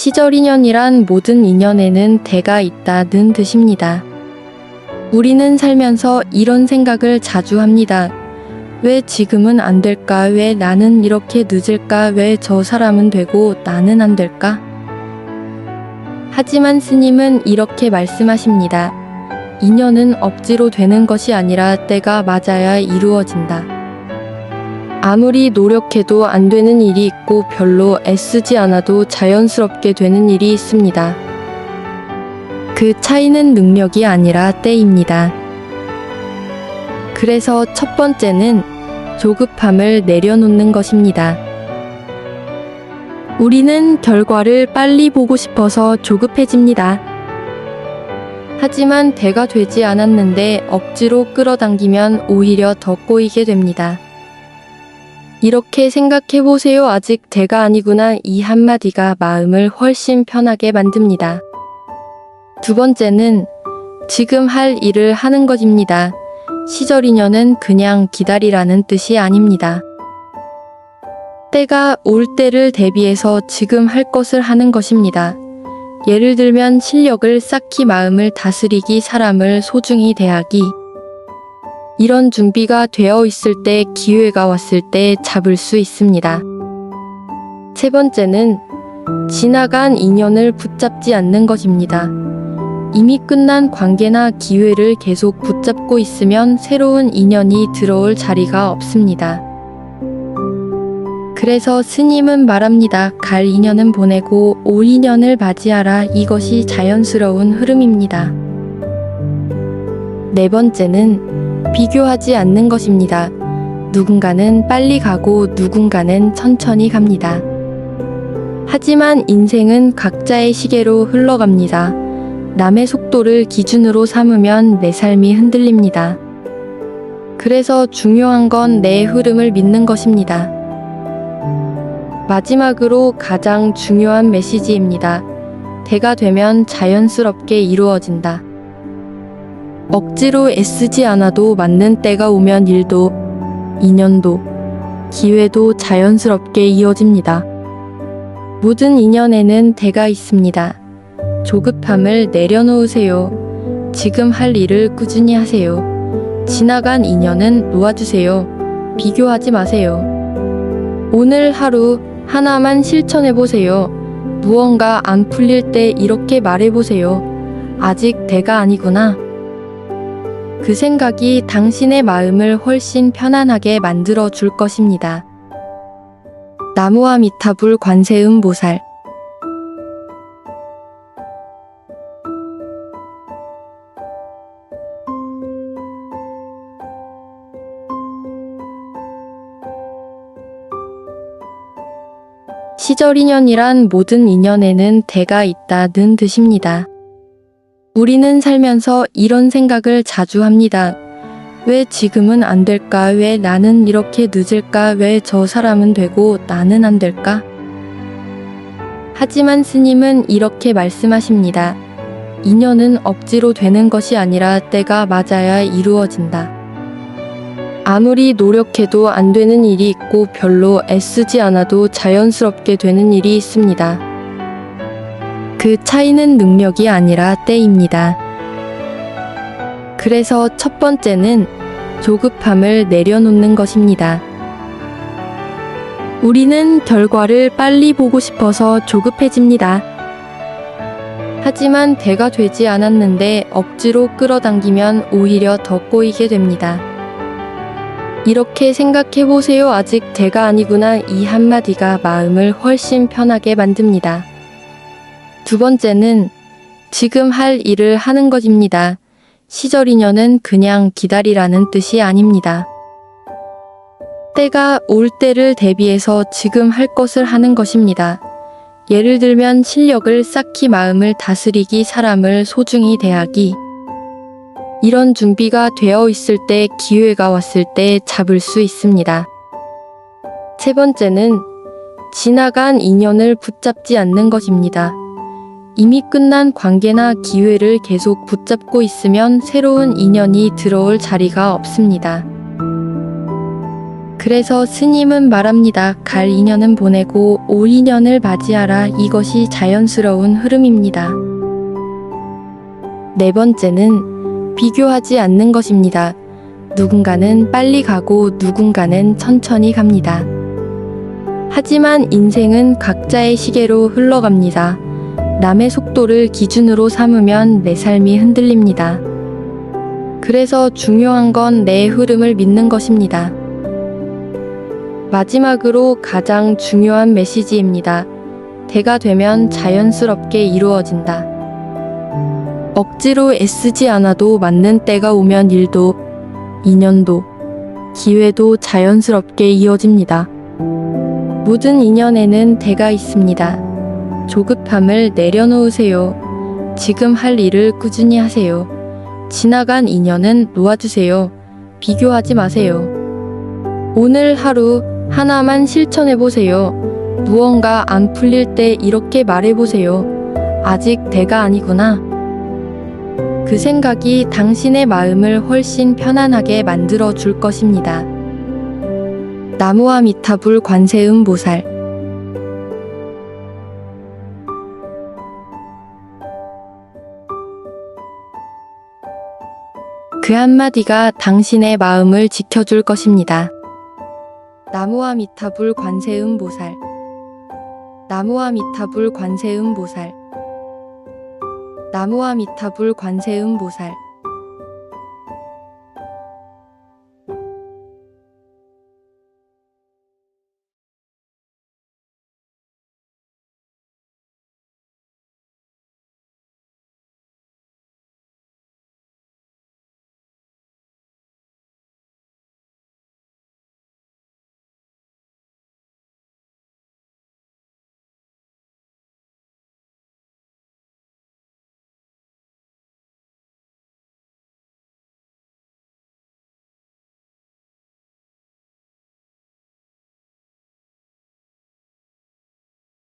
시절 인연이란 모든 인연에는 때가 있다는 뜻입니다. 우리는 살면서 이런 생각을 자주 합니다. 왜 지금은 안 될까? 왜 나는 이렇게 늦을까? 왜 저 사람은 되고 나는 안 될까? 하지만 스님은 이렇게 말씀하십니다. 인연은 억지로 되는 것이 아니라 때가 맞아야 이루어진다. 아무리 노력해도 안 되는 일이 있고 별로 애쓰지 않아도 자연스럽게 되는 일이 있습니다. 그 차이는 능력이 아니라 때입니다. 그래서 첫 번째는 조급함을 내려놓는 것입니다. 우리는 결과를 빨리 보고 싶어서 조급해집니다. 하지만 때가 되지 않았는데 억지로 끌어당기면 오히려 더 꼬이게 됩니다. 이렇게 생각해 보세요. 아직 때가 아니구나. 이 한마디가 마음을 훨씬 편하게 만듭니다. 두 번째는 지금 할 일을 하는 것입니다. 시절 인연은 그냥 기다리라는 뜻이 아닙니다. 때가 올 때를 대비해서 지금 할 것을 하는 것입니다. 예를 들면 실력을 쌓기, 마음을 다스리기, 사람을 소중히 대하기. 이런 준비가 되어 있을 때, 기회가 왔을 때 잡을 수 있습니다. 세 번째는 지나간 인연을 붙잡지 않는 것입니다. 이미 끝난 관계나 기회를 계속 붙잡고 있으면 새로운 인연이 들어올 자리가 없습니다. 그래서 스님은 말합니다. 갈 인연은 보내고 올 인연을 맞이하라. 이것이 자연스러운 흐름입니다. 네 번째는 비교하지 않는 것입니다. 누군가는 빨리 가고 누군가는 천천히 갑니다. 하지만 인생은 각자의 시계로 흘러갑니다. 남의 속도를 기준으로 삼으면 내 삶이 흔들립니다. 그래서 중요한 건 내 흐름을 믿는 것입니다. 마지막으로 가장 중요한 메시지입니다. 때가 되면 자연스럽게 이루어진다. 억지로 애쓰지 않아도 맞는 때가 오면 일도, 인연도, 기회도 자연스럽게 이어집니다. 모든 인연에는 때가 있습니다. 조급함을 내려놓으세요. 지금 할 일을 꾸준히 하세요. 지나간 인연은 놓아주세요. 비교하지 마세요. 오늘 하루 하나만 실천해보세요. 무언가 안 풀릴 때 이렇게 말해보세요. 아직 때가 아니구나. 그 생각이 당신의 마음을 훨씬 편안하게 만들어 줄 것입니다. 나무와 미타불 관세음 보살. 시절 인연이란 모든 인연에는 때가 있다는 뜻입니다. 우리는 살면서 이런 생각을 자주 합니다. 왜 지금은 안 될까? 왜 나는 이렇게 늦을까? 왜 저 사람은 되고 나는 안 될까? 하지만 스님은 이렇게 말씀하십니다. 인연은 억지로 되는 것이 아니라 때가 맞아야 이루어진다. 아무리 노력해도 안 되는 일이 있고 별로 애쓰지 않아도 자연스럽게 되는 일이 있습니다. 그 차이는 능력이 아니라 때입니다. 그래서 첫 번째는 조급함을 내려놓는 것입니다. 우리는 결과를 빨리 보고 싶어서 조급해집니다. 하지만 때가 되지 않았는데 억지로 끌어당기면 오히려 더 꼬이게 됩니다. 이렇게 생각해 보세요. 아직 때가 아니구나. 이 한마디가 마음을 훨씬 편하게 만듭니다. 두 번째는 지금 할 일을 하는 것입니다. 시절 인연은 그냥 기다리라는 뜻이 아닙니다. 때가 올 때를 대비해서 지금 할 것을 하는 것입니다. 예를 들면 실력을 쌓기, 마음을 다스리기, 사람을 소중히 대하기. 이런 준비가 되어 있을 때, 기회가 왔을 때 잡을 수 있습니다. 세 번째는 지나간 인연을 붙잡지 않는 것입니다. 이미 끝난 관계나 기회를 계속 붙잡고 있으면 새로운 인연이 들어올 자리가 없습니다. 그래서 스님은 말합니다. 갈 인연은 보내고 올 인연을 맞이하라. 이것이 자연스러운 흐름입니다. 네 번째는 비교하지 않는 것입니다. 누군가는 빨리 가고 누군가는 천천히 갑니다. 하지만 인생은 각자의 시계로 흘러갑니다. 남의 속도를 기준으로 삼으면 내 삶이 흔들립니다. 그래서 중요한 건 내 흐름을 믿는 것입니다. 마지막으로 가장 중요한 메시지입니다. 때가 되면 자연스럽게 이루어진다. 억지로 애쓰지 않아도 맞는 때가 오면 일도, 인연도, 기회도 자연스럽게 이어집니다. 모든 인연에는 때가 있습니다. 조급함을 내려놓으세요. 지금 할 일을 꾸준히 하세요. 지나간 인연은 놓아주세요. 비교하지 마세요. 오늘 하루 하나만 실천해보세요. 무언가 안 풀릴 때 이렇게 말해보세요. 아직 때가 아니구나. 그 생각이 당신의 마음을 훨씬 편안하게 만들어 줄 것입니다. 나무와 미타불 관세음 보살. 그 한마디가 당신의 마음을 지켜줄 것입니다. 나무와 미타불 관세음 보살. 나무와 미타불 관세음 보살. 나무와 미타불 관세음 보살.